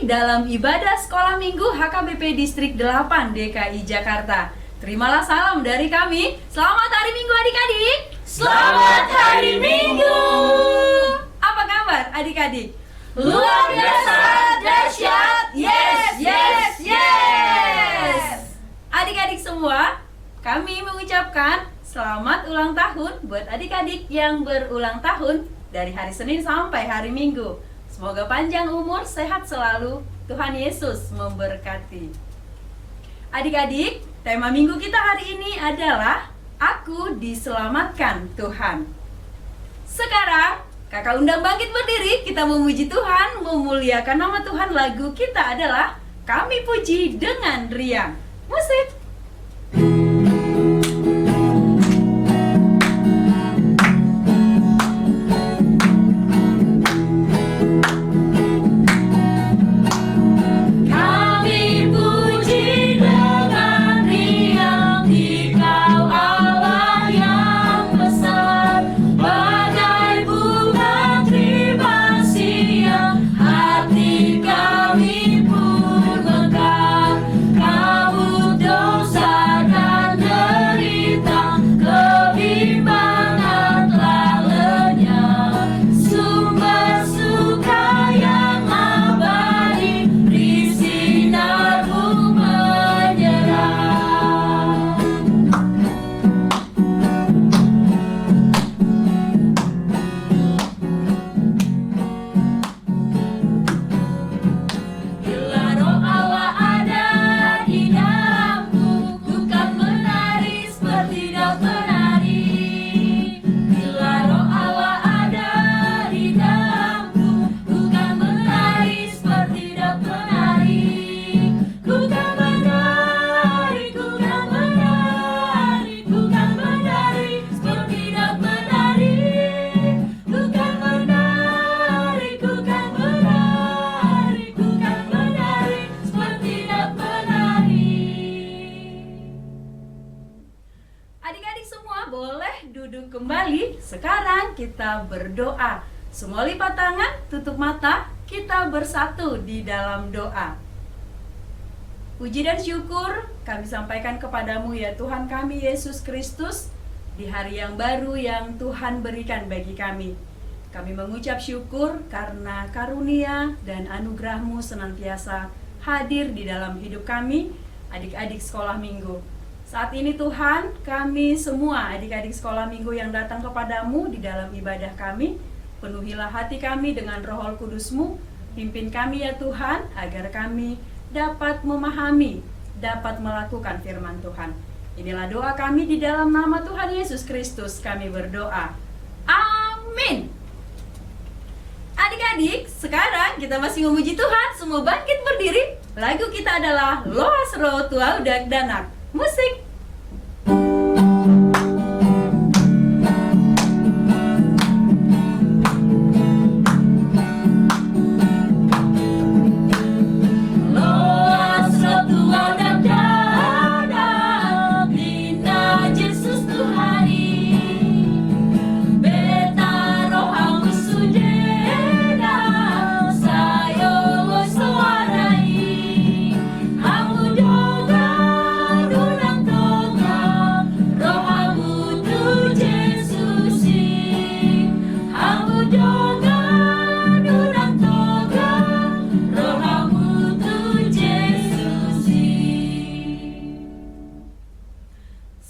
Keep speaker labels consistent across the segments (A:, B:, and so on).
A: dalam ibadah sekolah minggu HKBP Distrik 8 DKI Jakarta. Terimalah salam dari kami. Selamat hari Minggu adik-adik.
B: Selamat hari Minggu.
A: Apa kabar adik-adik?
B: Luar biasa, dahsyat, yes, yes, yes.
A: Adik-adik semua, kami mengucapkan selamat ulang tahun buat adik-adik yang berulang tahun dari hari Senin sampai hari Minggu. Semoga panjang umur, sehat selalu. Tuhan Yesus memberkati. Adik-adik, tema minggu kita hari ini adalah Aku diselamatkan Tuhan. Sekarang, kakak undang bangkit berdiri, kita memuji Tuhan, memuliakan nama Tuhan. Lagu kita adalah Kami Puji dengan Riang. Musik. Duduk kembali. Sekarang kita berdoa. Semua lipat tangan, tutup mata, kita bersatu di dalam doa. Puji dan syukur kami sampaikan kepadamu ya Tuhan kami Yesus Kristus, di hari yang baru yang Tuhan berikan bagi kami. Kami mengucap syukur karena karunia dan anugerah-Mu senantiasa hadir di dalam hidup kami, adik-adik sekolah minggu. Saat ini Tuhan, kami semua adik-adik sekolah minggu yang datang kepadamu di dalam ibadah kami, penuhilah hati kami dengan Roh Kudus-Mu, pimpin kami ya Tuhan, agar kami dapat memahami, dapat melakukan firman Tuhan. Inilah doa kami di dalam nama Tuhan Yesus Kristus kami berdoa. Amin. Adik-adik, sekarang kita masih memuji Tuhan, semua bangkit berdiri. Lagu kita adalah Loas Ro Tuaudak Danak. Musik.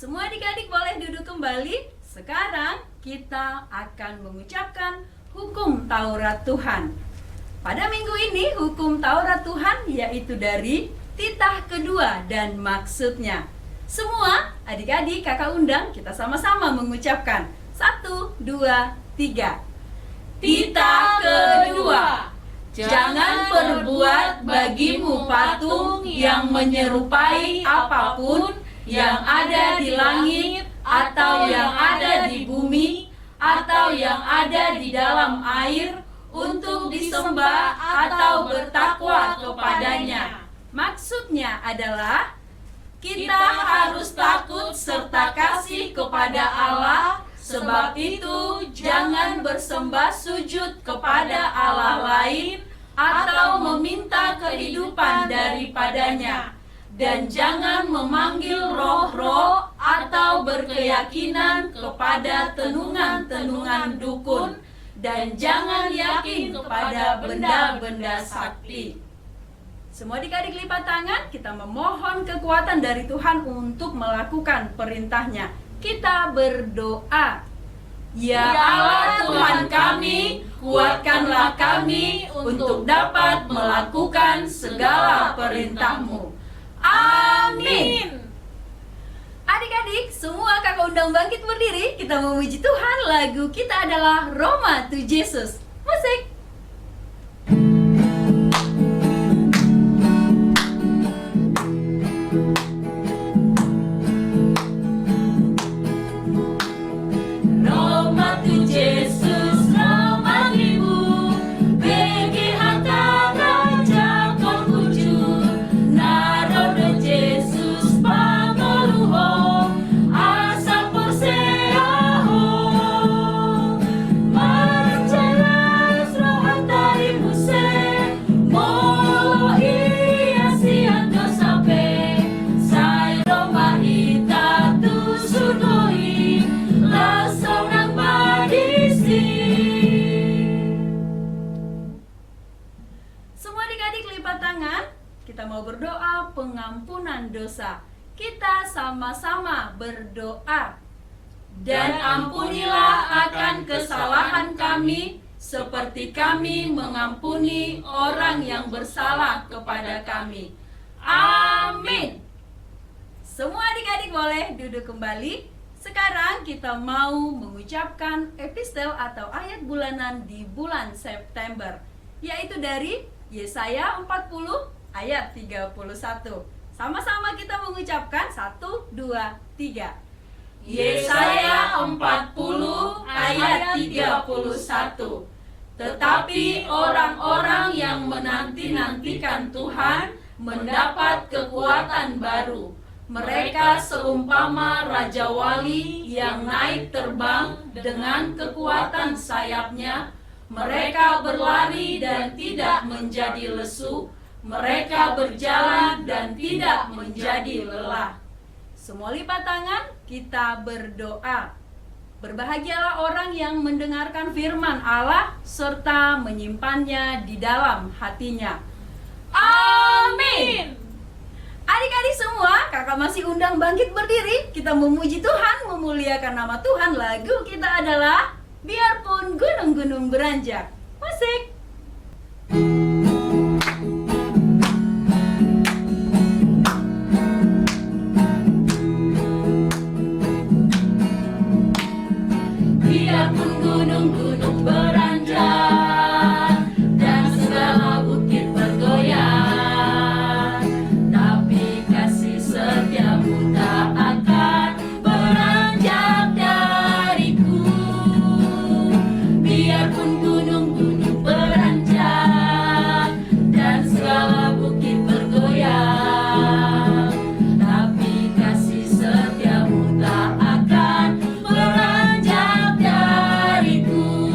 A: Semua adik-adik boleh duduk kembali. Sekarang kita akan mengucapkan hukum Taurat Tuhan. Pada minggu ini hukum Taurat Tuhan yaitu dari titah kedua dan maksudnya. Semua adik-adik kakak undang kita sama-sama mengucapkan 1, 2, 3.
B: Titah kedua. Jangan perbuat bagimu patung yang menyerupai apapun yang ada di langit, atau yang ada di bumi, atau yang ada di dalam air, untuk disembah atau bertakwa kepadanya.
A: Maksudnya adalah
B: kita harus takut serta kasih kepada Allah. Sebab itu jangan bersembah sujud kepada Allah lain atau meminta kehidupan daripadanya, dan jangan memanggil roh-roh atau berkeyakinan kepada tenungan-tenungan dukun, dan jangan yakin kepada benda-benda sakti.
A: Semua adik-adik lipat tangan, kita memohon kekuatan dari Tuhan untuk melakukan perintahnya. Kita berdoa.
B: Ya Allah Tuhan kami, kuatkanlah kami untuk dapat melakukan segala perintah-Mu. Amin.
A: Adik-adik, semua kakak undang bangkit berdiri. Kita memuji Tuhan. Lagu kita adalah Roma to Jesus. Musik.
B: Roma to Jesus, Roma ribu, bagi harta raja Konghucu, Narodo Jesus pangoluho, asa porseaho, marcelas rohantari muse, molo iya siando sape, sai Roma hita tu sudoi, lasong nang badisi.
A: Semua adik-adik lipat tangan. Kita mau berdoa pengampunan dosa. Kita sama-sama berdoa.
B: Dan ampunilah akan kesalahan kami, seperti kami mengampuni orang yang bersalah kepada kami. Amin.
A: Semua adik-adik boleh duduk kembali. Sekarang kita mau mengucapkan epistel atau ayat bulanan di bulan September, yaitu dari Yesaya 40 ayat 31. Sama-sama kita mengucapkan 1, 2, 3.
B: Yesaya 40 ayat 31. Tetapi orang-orang yang menanti-nantikan Tuhan mendapat kekuatan baru. Mereka seumpama Raja Wali yang naik terbang dengan kekuatan sayapnya. Mereka berlari dan tidak menjadi lesu. Mereka berjalan dan tidak menjadi lelah.
A: Semua lipat tangan, kita berdoa. Berbahagialah orang yang mendengarkan firman Allah serta menyimpannya di dalam hatinya.
B: Amin.
A: Adik-adik semua, kakak masih undang bangkit berdiri. Kita memuji Tuhan, memuliakan nama Tuhan. Lagu kita adalah Biarpun Gunung-gunung Beranjak. Musik.
B: Biarpun gunung-gunung beranjak dan segala bukit bergoyang, tapi kasih setiamu tak akan beranjak dariku. Biarpun gunung-gunung beranjak dan segala bukit bergoyang, tapi kasih setiamu tak akan beranjak dariku.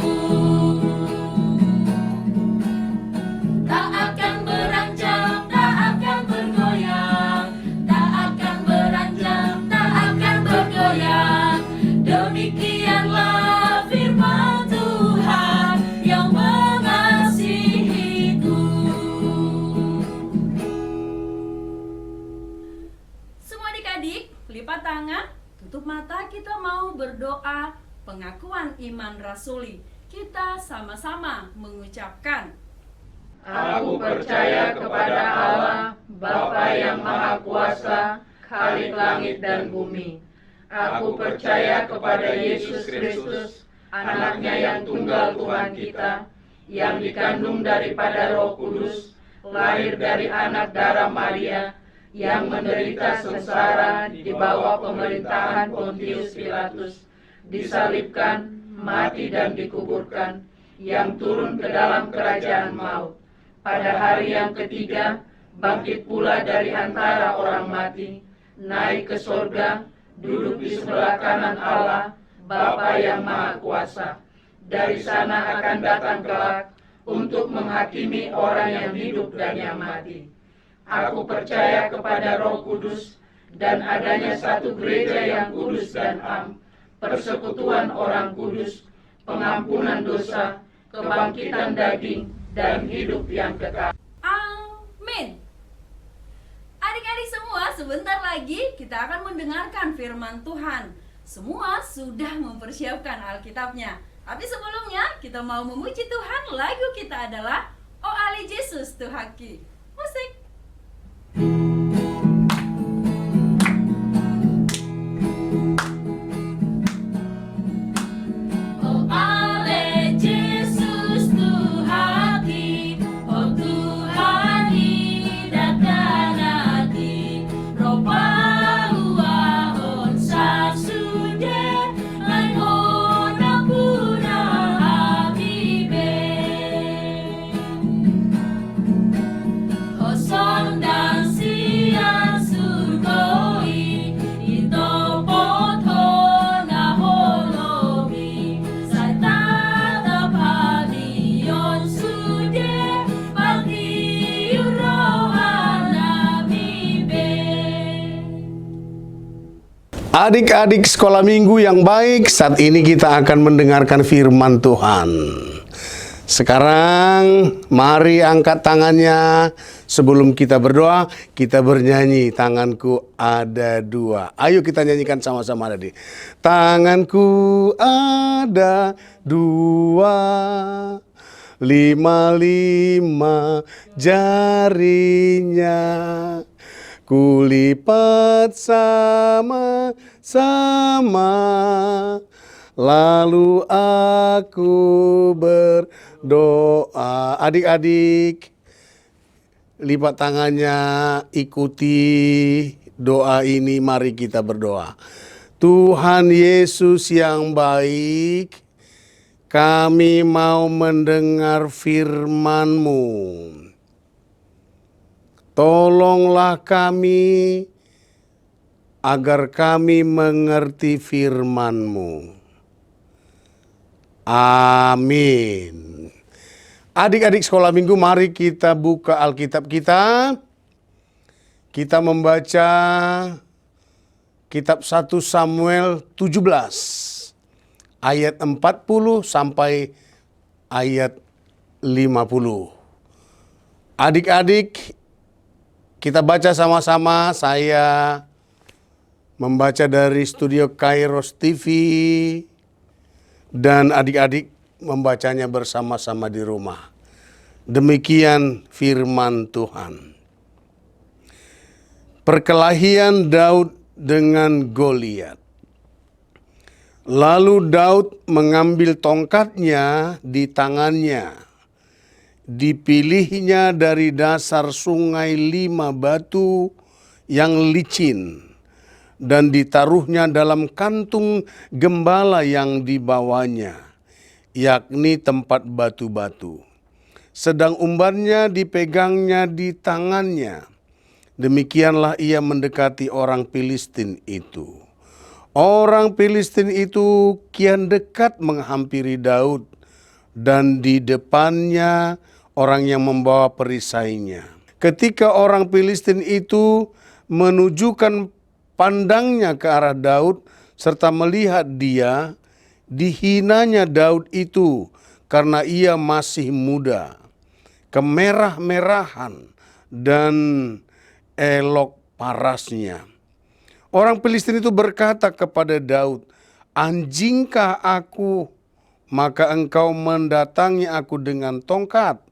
B: Tak akan beranjak, tak akan bergoyang, tak akan beranjak, tak akan bergoyang. Demikianlah firman Tuhan yang mengasihiku.
A: Semua adik-adik, lipat tangan, tutup mata, kita mau berdoa pengakuan iman rasuli. Kita sama-sama mengucapkan.
C: Aku percaya kepada Allah, Bapa yang Maha Kuasa, Khalik langit dan bumi. Aku percaya kepada Yesus Kristus, anaknya yang tunggal Tuhan kita, yang dikandung daripada Roh Kudus, lahir dari anak darah Maria, yang menderita sengsara di bawah pemerintahan Pontius Pilatus, disalibkan, mati dan dikuburkan, yang turun ke dalam kerajaan maut. Pada hari yang ketiga, bangkit pula dari antara orang mati, naik ke sorga, duduk di sebelah kanan Allah, Bapa yang Maha Kuasa. Dari sana akan datang kelak untuk menghakimi orang yang hidup dan yang mati. Aku percaya kepada Roh Kudus dan adanya satu gereja yang kudus dan am, persekutuan orang kudus, pengampunan dosa, kebangkitan daging, dan hidup yang kekal.
A: Amin. Adik-adik semua, sebentar lagi kita akan mendengarkan firman Tuhan. Semua sudah mempersiapkan Alkitabnya. Tapi sebelumnya kita mau memuji Tuhan. Lagu kita adalah O Ali Yesus Tuhaki. Musik.
B: Oh ale Yesus Tuhaki, oh Tuhan hidupkan hati, ropa uahon sasude, lain ona puna habibe. Hoson dan siang surgoi, ito potho na holomi, sa tatap hadion sude, pati urohan namibe.
D: Adik-adik sekolah minggu yang baik, saat ini kita akan mendengarkan firman Tuhan. Sekarang mari angkat tangannya. Sebelum kita berdoa, kita bernyanyi Tanganku Ada Dua. Ayo kita nyanyikan sama-sama tadi. Tanganku ada dua, 5 jarinya, kulipat sama-sama, lalu aku berdoa. Adik-adik, lipat tangannya, ikuti doa ini, mari kita berdoa. Tuhan Yesus yang baik, kami mau mendengar firman-Mu. Tolonglah kami agar kami mengerti firman-Mu. Amin. Adik-adik sekolah minggu, mari kita buka Alkitab kita. Kita membaca kitab 1 Samuel 17 ayat 40 sampai ayat 50. Adik-adik, kita baca sama-sama. Saya membaca dari studio Kairos TV dan adik-adik membacanya bersama-sama di rumah. Demikian firman Tuhan. Perkelahian Daud dengan Goliat. Lalu Daud mengambil tongkatnya di tangannya. Dipilihnya dari dasar sungai 5 batu yang licin, dan ditaruhnya dalam kantung gembala yang dibawanya, yakni tempat batu-batu. Sedang umbannya dipegangnya di tangannya. Demikianlah ia mendekati orang Filistin itu. Orang Filistin itu kian dekat menghampiri Daud, dan di depannya orang yang membawa perisainya. Ketika orang Filistin itu menunjukkan pandangnya ke arah Daud serta melihat dia, dihinanya Daud itu karena ia masih muda, kemerah-merahan, dan elok parasnya. Orang Filistin itu berkata kepada Daud, "Anjingkah aku, maka engkau mendatangi aku dengan tongkat?"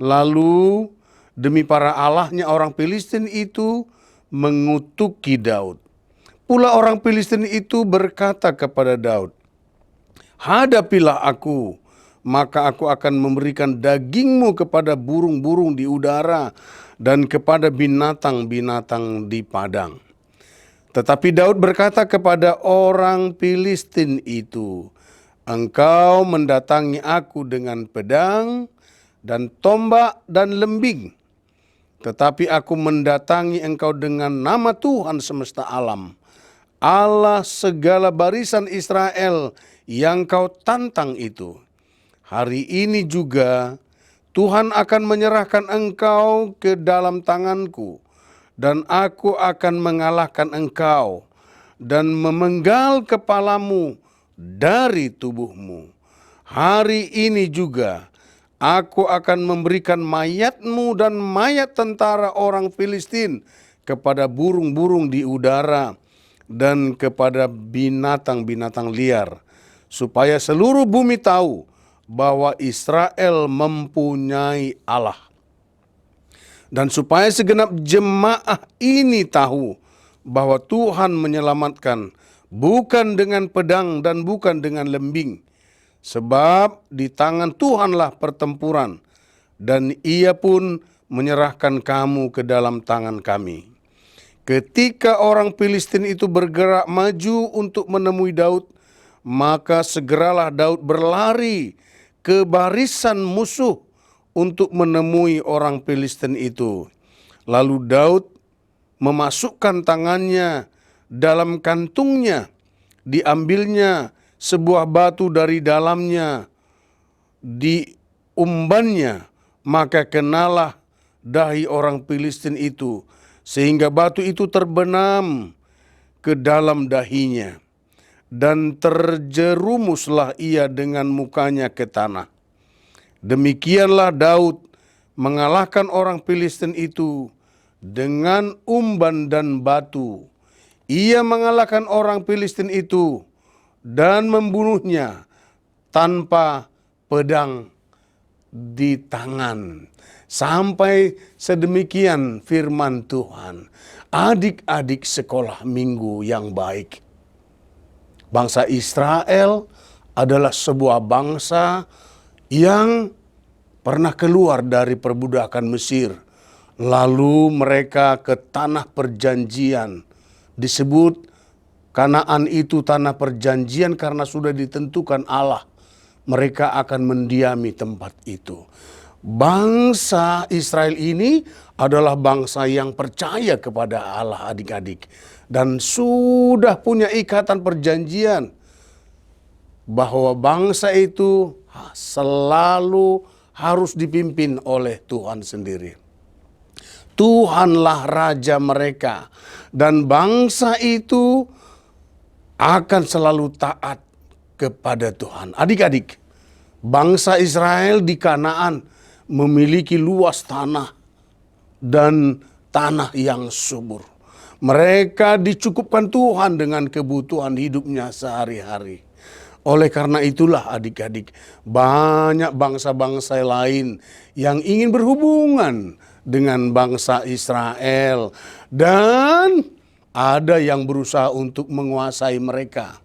D: Lalu demi para allahnya orang Filistin itu mengutuki Daud. Pula orang Filistin itu berkata kepada Daud, "Hadapilah aku, maka aku akan memberikan dagingmu kepada burung-burung di udara dan kepada binatang-binatang di padang." Tetapi Daud berkata kepada orang Filistin itu, "Engkau mendatangi aku dengan pedang dan tombak dan lembing, tetapi aku mendatangi engkau dengan nama Tuhan semesta alam, Allah segala barisan Israel yang kau tantang itu. Hari ini juga Tuhan akan menyerahkan engkau ke dalam tanganku, dan aku akan mengalahkan engkau dan memenggal kepalamu dari tubuhmu. Hari ini juga aku akan memberikan mayatmu dan mayat tentara orang Filistin kepada burung-burung di udara dan kepada binatang-binatang liar, supaya seluruh bumi tahu bahwa Israel mempunyai Allah. Dan supaya segenap jemaah ini tahu bahwa Tuhan menyelamatkan bukan dengan pedang dan bukan dengan lembing, sebab di tangan Tuhanlah pertempuran, dan Ia pun menyerahkan kamu ke dalam tangan kami. Ketika orang Filistin itu bergerak maju untuk menemui Daud, maka segeralah Daud berlari ke barisan musuh untuk menemui orang Filistin itu. Lalu Daud memasukkan tangannya dalam kantungnya, diambilnya sebuah batu dari dalamnya, diumbannya, maka kenalah dahi orang Filistin itu, sehingga batu itu terbenam ke dalam dahinya, dan terjerumuslah ia dengan mukanya ke tanah. Demikianlah Daud mengalahkan orang Filistin itu dengan umban dan batu. Ia mengalahkan orang Filistin itu dan membunuhnya tanpa pedang di tangan. Sampai sedemikian firman Tuhan. Adik-adik sekolah minggu yang baik, bangsa Israel adalah sebuah bangsa yang pernah keluar dari perbudakan Mesir. Lalu mereka ke tanah perjanjian. Disebut Kanaan itu tanah perjanjian karena sudah ditentukan Allah, mereka akan mendiami tempat itu. Bangsa Israel ini adalah bangsa yang percaya kepada Allah, adik-adik. Dan sudah punya ikatan perjanjian bahwa bangsa itu selalu harus dipimpin oleh Tuhan sendiri. Tuhanlah raja mereka, dan bangsa itu akan selalu taat kepada Tuhan. Adik-adik, bangsa Israel di Kanaan memiliki luas tanah dan tanah yang subur. Mereka dicukupkan Tuhan dengan kebutuhan hidupnya sehari-hari. Oleh karena itulah adik-adik, banyak bangsa-bangsa lain yang ingin berhubungan dengan bangsa Israel, dan ada yang berusaha untuk menguasai mereka.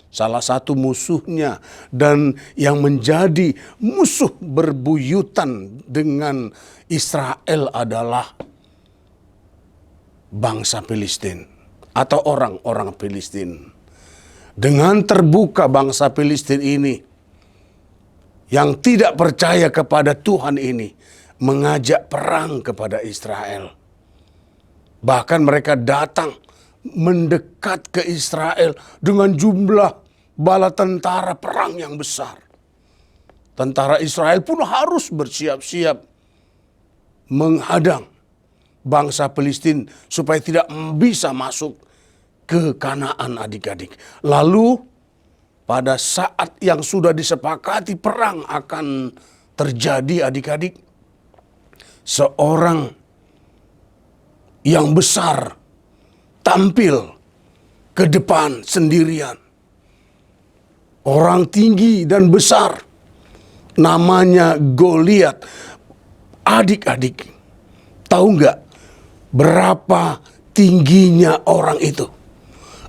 D: Salah satu musuhnya dan yang menjadi musuh berbuyutan dengan Israel adalah bangsa Filistin atau orang-orang Filistin. Dengan terbuka bangsa Filistin ini yang tidak percaya kepada Tuhan ini mengajak perang kepada Israel. Bahkan mereka datang mendekat ke Israel dengan jumlah bala tentara perang yang besar. Tentara Israel pun harus bersiap-siap menghadang bangsa Filistin supaya tidak bisa masuk ke Kanaan, adik-adik. Lalu pada saat yang sudah disepakati perang akan terjadi, adik-adik, seorang yang besar tampil ke depan sendirian. Orang tinggi dan besar, namanya Goliat. Adik-adik, tahu nggak berapa tingginya orang itu?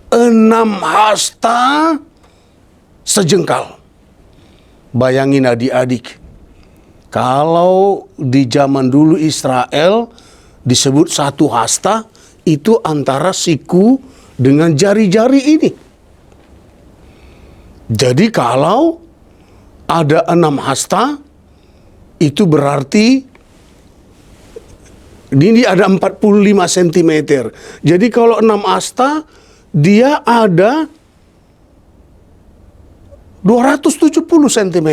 D: 6 hasta sejengkal. Bayangin adik-adik, kalau di zaman dulu Israel disebut 1 hasta, itu antara siku dengan jari-jari ini. Jadi kalau ada 6 hasta, itu berarti ini ada 45 cm. Jadi kalau 6 hasta, dia ada 270 cm.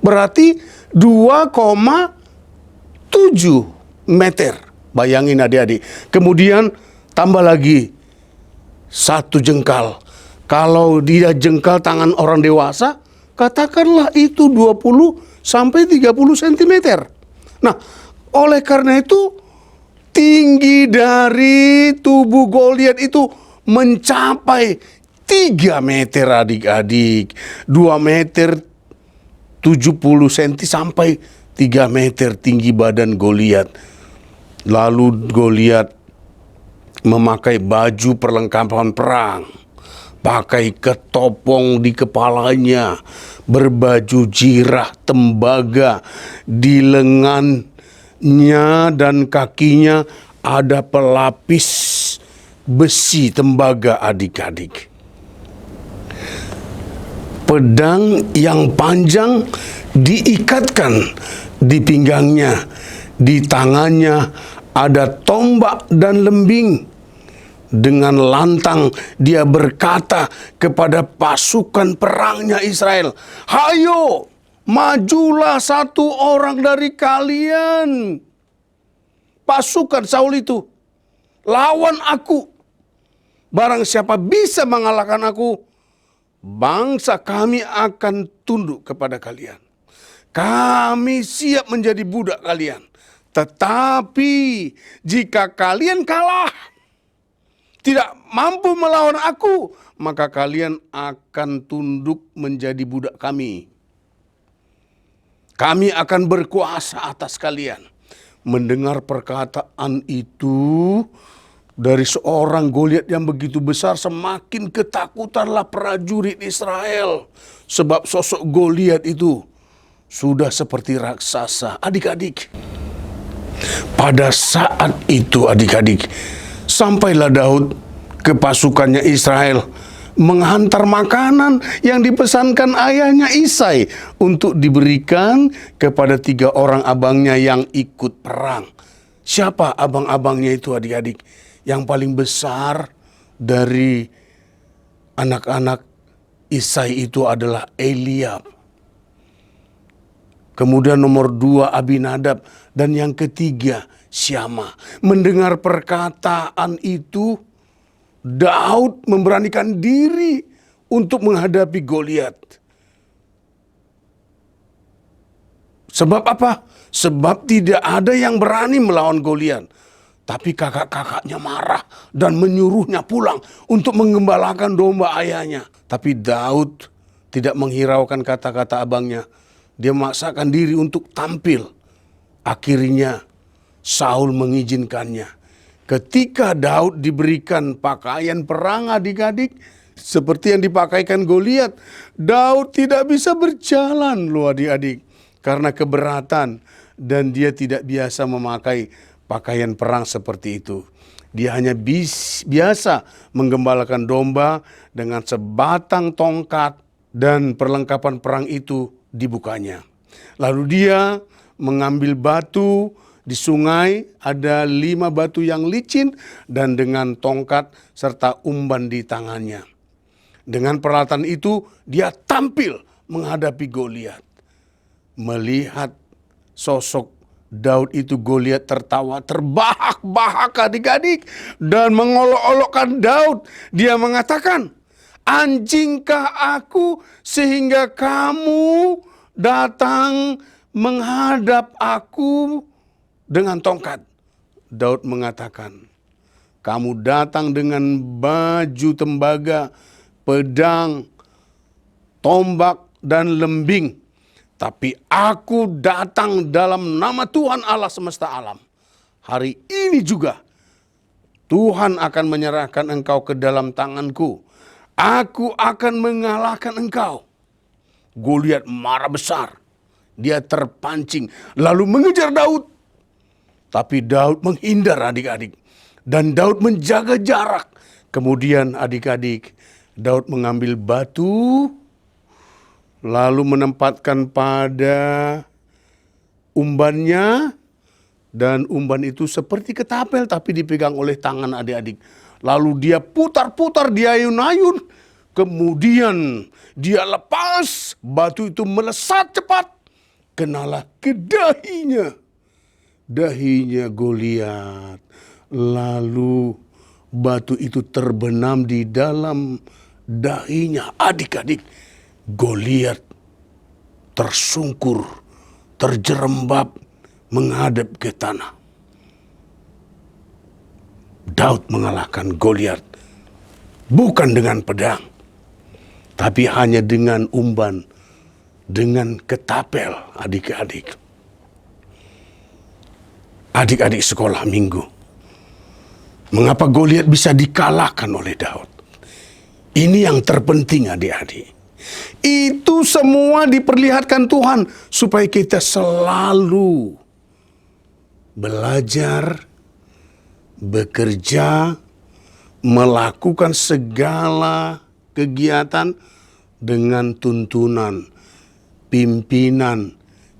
D: Berarti 2,7 meter. Bayangin adik-adik. Kemudian tambah lagi 1 jengkal. Kalau dia jengkal tangan orang dewasa, katakanlah itu 20 sampai 30 cm. Nah, oleh karena itu tinggi dari tubuh Goliat itu mencapai 3 meter adik-adik. 2 meter 70 cm sampai 3 meter tinggi badan Goliat. Lalu Goliat memakai baju perlengkapan perang, pakai ketopong di kepalanya, berbaju jirah tembaga, di lengannya dan kakinya ada pelapis besi tembaga adik-adik. Pedang yang panjang diikatkan di pinggangnya, di tangannya ada tombak dan lembing. Dengan lantang dia berkata kepada pasukan perangnya Israel, "Hayo, majulah 1 orang dari kalian." Pasukan Saul itu, lawan aku. Barang siapa bisa mengalahkan aku, bangsa kami akan tunduk kepada kalian. Kami siap menjadi budak kalian. Tetapi jika kalian kalah, tidak mampu melawan aku, maka kalian akan tunduk menjadi budak kami. Kami akan berkuasa atas kalian. Mendengar perkataan itu dari seorang Goliat yang begitu besar, semakin ketakutanlah prajurit Israel. Sebab sosok Goliat itu sudah seperti raksasa. Adik-adik, pada saat itu adik-adik, sampailah Daud ke pasukannya Israel menghantar makanan yang dipesankan ayahnya Isai untuk diberikan kepada 3 orang abangnya yang ikut perang. Siapa abang-abangnya itu adik-adik? Yang paling besar dari anak-anak Isai itu adalah Eliab. Kemudian nomor 2 Abinadab, dan yang ketiga Syama. Mendengar perkataan itu, Daud memberanikan diri untuk menghadapi Goliat. Sebab apa? Sebab tidak ada yang berani melawan Goliat. Tapi kakak-kakaknya marah dan menyuruhnya pulang untuk menggembalakan domba ayahnya. Tapi Daud tidak menghiraukan kata-kata abangnya. Dia memaksakan diri untuk tampil. Akhirnya Saul mengizinkannya. Ketika Daud diberikan pakaian perang adik-adik, seperti yang dipakaikan Goliat, Daud tidak bisa berjalan loh adik-adik. Karena keberatan dan dia tidak biasa memakai pakaian perang seperti itu. Dia hanya biasa menggembalakan domba dengan sebatang tongkat dan perlengkapan perang itu dibukanya. Lalu dia mengambil batu di sungai, ada 5 batu yang licin dan dengan tongkat serta umban di tangannya. Dengan peralatan itu dia tampil menghadapi Goliat. Melihat sosok Daud itu, Goliat tertawa terbahak-bahak adik-adik dan mengolok-olokkan Daud. Dia mengatakan, "Anjingkah aku sehingga kamu datang menghadap aku dengan tongkat?" Daud mengatakan, "Kamu datang dengan baju tembaga, pedang, tombak, dan lembing. Tapi aku datang dalam nama Tuhan Allah semesta alam. Hari ini juga Tuhan akan menyerahkan engkau ke dalam tanganku. Aku akan mengalahkan engkau." Goliat marah besar. Dia terpancing lalu mengejar Daud. Tapi Daud menghindar adik-adik. Dan Daud menjaga jarak. Kemudian adik-adik, Daud mengambil batu, lalu menempatkan pada umbannya. Dan umban itu seperti ketapel tapi dipegang oleh tangan adik-adik. Lalu dia putar-putar, dia ayun-ayun. Kemudian dia lepas, batu itu melesat cepat kenalah ke dahinya. Dahinya Goliat. Lalu batu itu terbenam di dalam dahinya. Adik-adik, Goliat tersungkur, terjerembab, menghadap ke tanah. Daud mengalahkan Goliat bukan dengan pedang, tapi hanya dengan umban, dengan ketapel. Adik-adik, adik-adik sekolah minggu, mengapa Goliat bisa dikalahkan oleh Daud? Ini yang terpenting, adik-adik. Itu semua diperlihatkan Tuhan supaya kita selalu belajar, bekerja, melakukan segala kegiatan dengan tuntunan, pimpinan,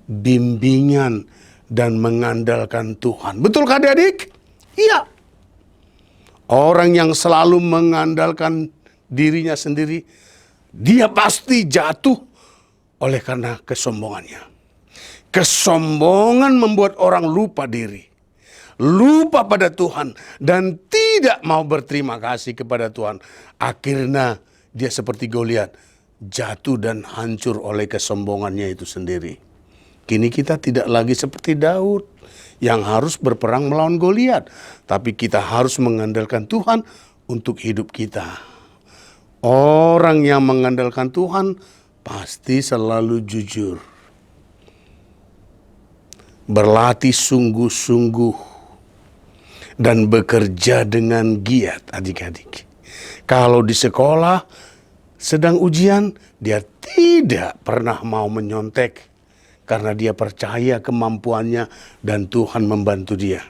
D: bimbingan, dan mengandalkan Tuhan. Betulkah adik-adik? Iya. Orang yang selalu mengandalkan dirinya sendiri, dia pasti jatuh oleh karena kesombongannya. Kesombongan membuat orang lupa diri, lupa pada Tuhan, dan tidak mau berterima kasih kepada Tuhan. Akhirnya dia seperti Goliat, jatuh dan hancur oleh kesombongannya itu sendiri. Kini kita tidak lagi seperti Daud yang harus berperang melawan Goliat, tapi kita harus mengandalkan Tuhan untuk hidup kita. Orang yang mengandalkan Tuhan pasti selalu jujur, berlatih sungguh-sungguh, dan bekerja dengan giat, adik-adik. Kalau di sekolah sedang ujian, dia tidak pernah mau menyontek karena dia percaya kemampuannya dan Tuhan membantu dia.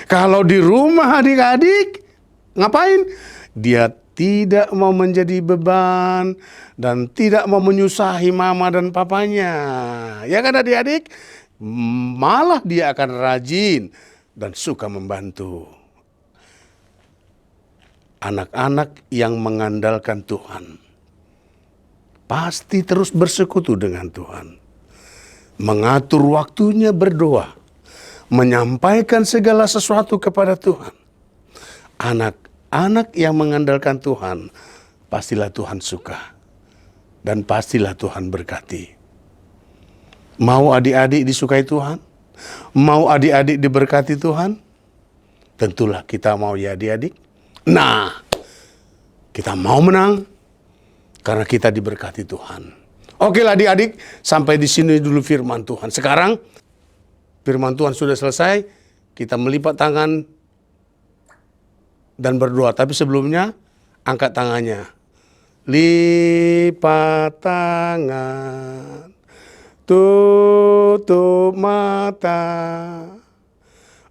D: Kalau di rumah adik-adik, ngapain? Dia tidak mau menjadi beban dan tidak mau menyusahi mama dan papanya. Ya kan adik-adik? Malah dia akan rajin dan suka membantu. Anak-anak yang mengandalkan Tuhan pasti terus bersekutu dengan Tuhan. Mengatur waktunya berdoa, menyampaikan segala sesuatu kepada Tuhan. Anak yang mengandalkan Tuhan, pastilah Tuhan suka. Dan pastilah Tuhan berkati. Mau adik-adik disukai Tuhan? Mau adik-adik diberkati Tuhan? Tentulah kita mau, ya adik-adik. Nah, kita mau menang karena kita diberkati Tuhan. Oke lah adik-adik, sampai di sini dulu firman Tuhan. Sekarang firman Tuhan sudah selesai, kita melipat tangan dan berdoa. Tapi sebelumnya, angkat tangannya. Lipat tangan, tutup mata,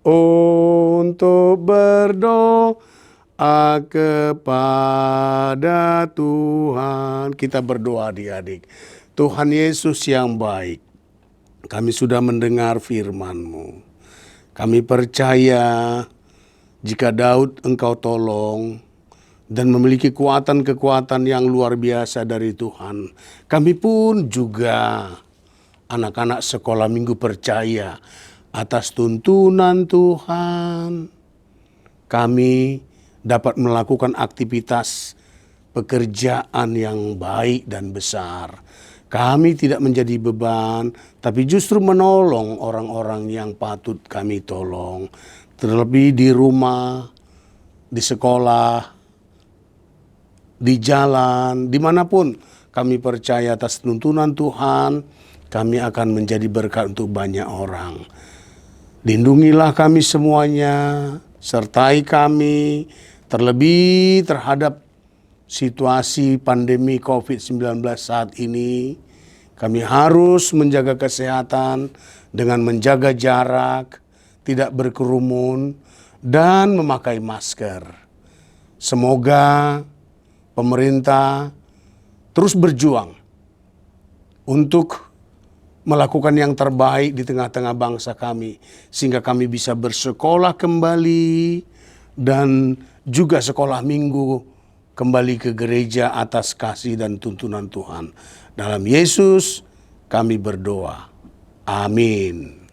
D: untuk berdoa kepada Tuhan. Kita berdoa adik-adik. Tuhan Yesus yang baik, kami sudah mendengar firman-Mu. Kami percaya jika Daud Engkau tolong dan memiliki kekuatan-kekuatan yang luar biasa dari Tuhan, kami pun juga anak-anak sekolah minggu percaya atas tuntunan Tuhan, kami dapat melakukan aktivitas pekerjaan yang baik dan besar. Kami tidak menjadi beban, tapi justru menolong orang-orang yang patut kami tolong. Terlebih di rumah, di sekolah, di jalan, dimanapun kami percaya atas tuntunan Tuhan, kami akan menjadi berkat untuk banyak orang. Lindungilah kami semuanya, sertai kami, terlebih terhadap situasi pandemi COVID-19 saat ini. Kami harus menjaga kesehatan dengan menjaga jarak, tidak berkerumun, dan memakai masker. Semoga pemerintah terus berjuang untuk melakukan yang terbaik di tengah-tengah bangsa kami, sehingga kami bisa bersekolah kembali dan juga sekolah minggu kembali ke gereja atas kasih dan tuntunan Tuhan. Dalam Yesus kami berdoa. Amin.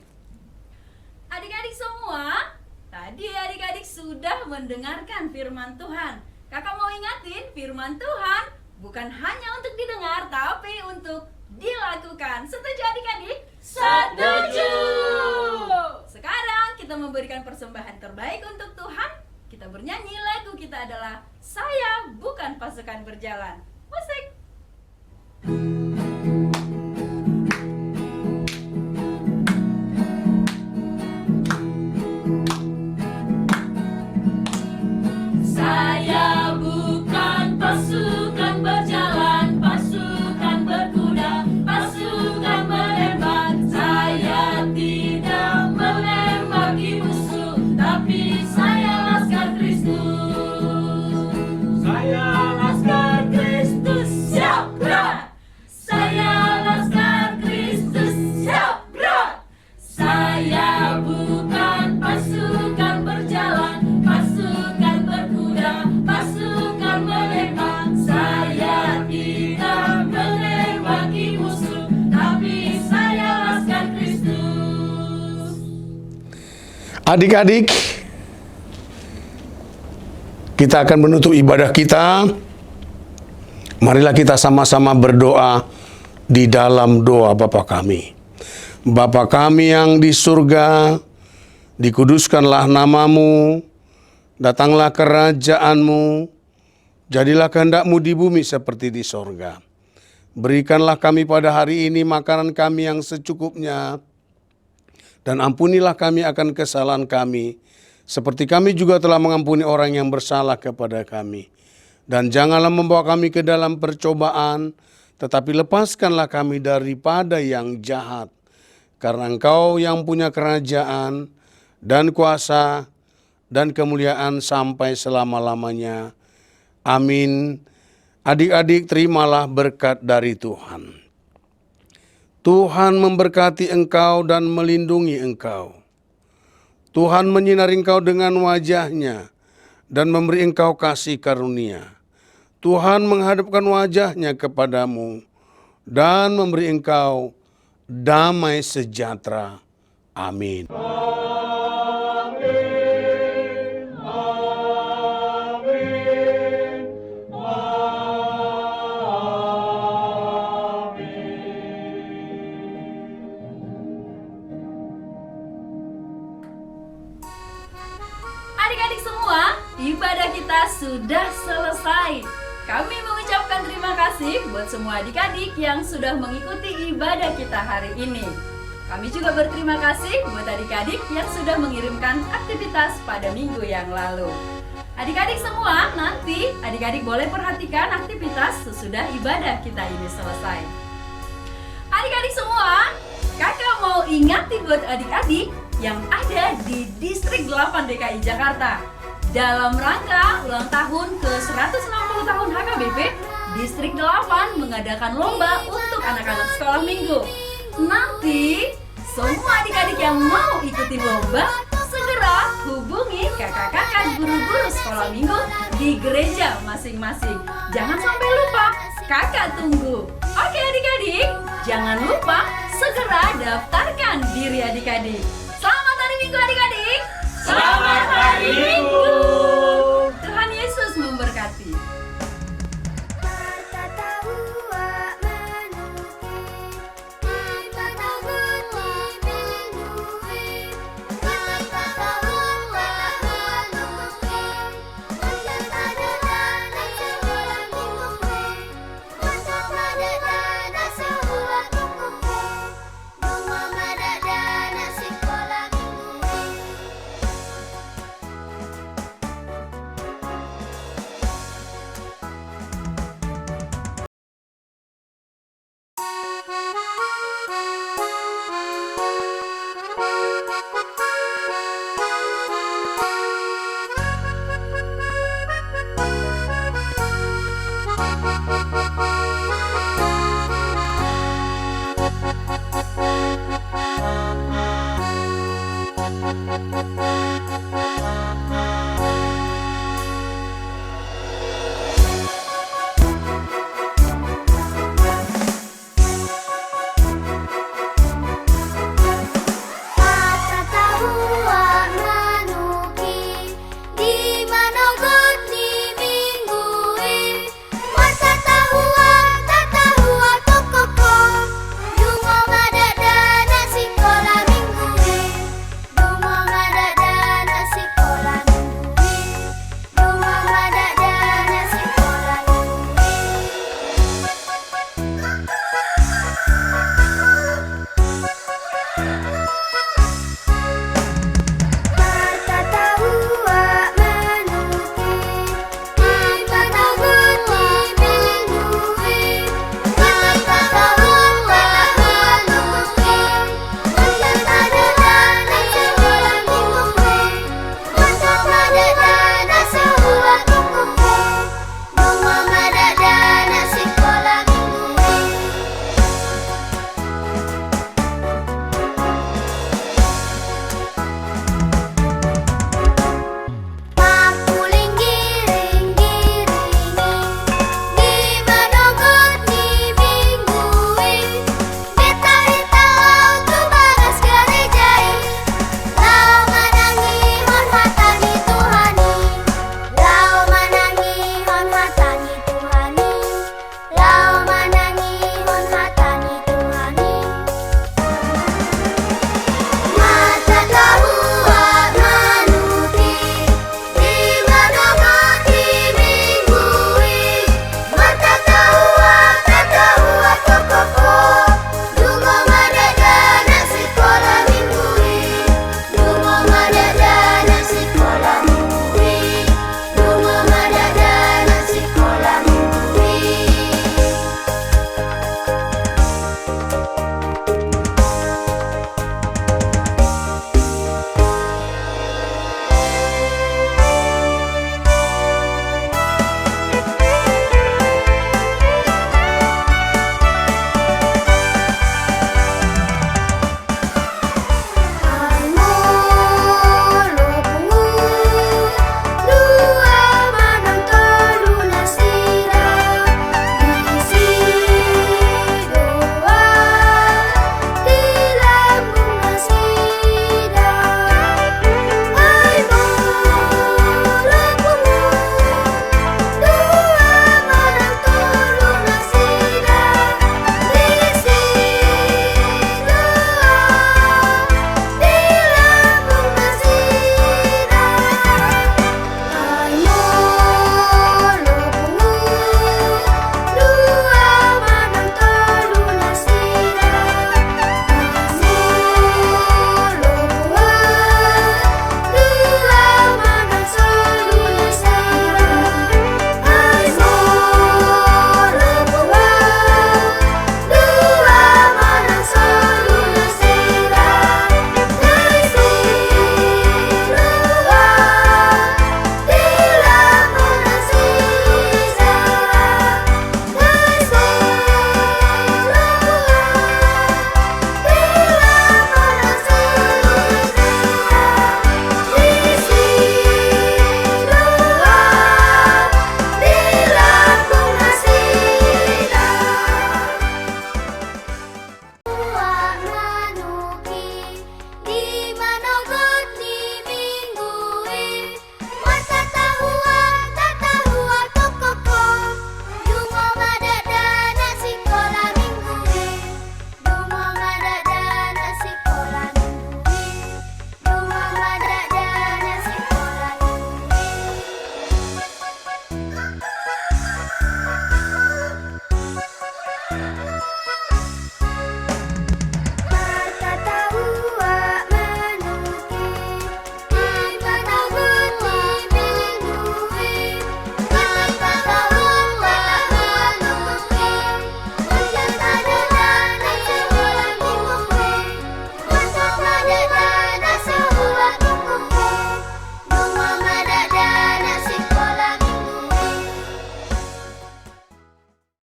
A: Adik-adik semua, tadi adik-adik sudah mendengarkan firman Tuhan. Kakak mau ingatin, firman Tuhan bukan hanya untuk didengar, tapi untuk dilakukan. Setuju adik-adik?
B: Setuju.
A: Sekarang kita memberikan persembahan terbaik untuk Tuhan. Kita bernyanyi, lagu kita adalah Saya Bukan Pasukan Berjalan. Musik.
B: Saya bukan pasukan berjalan, pasukan berkuda, pasukan menembak. Saya tidak menembaki musuh, tapi saya laskar Kristus. Saya laskar Kristus, siap gerak. Saya laskar Kristus, siap gerak. Saya bukan pasukan berjalan, pasukan berkuda, pasukan menembak. Saya tidak menembaki musuh, tapi saya laskar Kristus.
D: Adik-adik, kita akan menutup ibadah kita. Marilah kita sama-sama berdoa di dalam doa Bapa kami. Bapa kami yang di surga, dikuduskanlah namamu, datanglah kerajaanmu, jadilah kehendak-mu di bumi seperti di sorga. Berikanlah kami pada hari ini makanan kami yang secukupnya, dan ampunilah kami akan kesalahan kami, seperti kami juga telah mengampuni orang yang bersalah kepada kami. Dan janganlah membawa kami ke dalam percobaan, tetapi lepaskanlah kami daripada yang jahat. Karena Engkau yang punya kerajaan dan kuasa dan kemuliaan sampai selama-lamanya. Amin. Adik-adik, terimalah berkat dari Tuhan. Tuhan memberkati engkau dan melindungi engkau. Tuhan menyinari engkau dengan wajah-Nya dan memberi engkau kasih karunia. Tuhan menghadapkan wajah-Nya kepadamu dan memberi engkau damai sejahtera. Amin.
A: Adik-adik semua, ibadah kita sudah selesai. Kami mengucapkan terima kasih buat semua adik-adik yang sudah mengikuti ibadah kita hari ini. Kami juga berterima kasih buat adik-adik yang sudah mengirimkan aktivitas pada minggu yang lalu. Adik-adik semua, nanti adik-adik boleh perhatikan aktivitas sesudah ibadah kita ini selesai. Adik-adik semua, kakak mau ingatin buat adik-adik yang ada di Distrik 8 DKI Jakarta. Dalam rangka ulang tahun ke-160 tahun HKBP, Distrik 8 mengadakan lomba untuk anak-anak sekolah minggu. Nanti, semua adik-adik yang mau ikuti lomba, segera hubungi kakak-kakak guru-guru sekolah minggu di gereja masing-masing. Jangan sampai lupa, kakak tunggu. Oke adik-adik, jangan lupa segera daftarkan diri adik-adik. Selamat hari Minggu adik-adik.
B: Selamat hari Minggu.
A: Tuhan Yesus memberkati.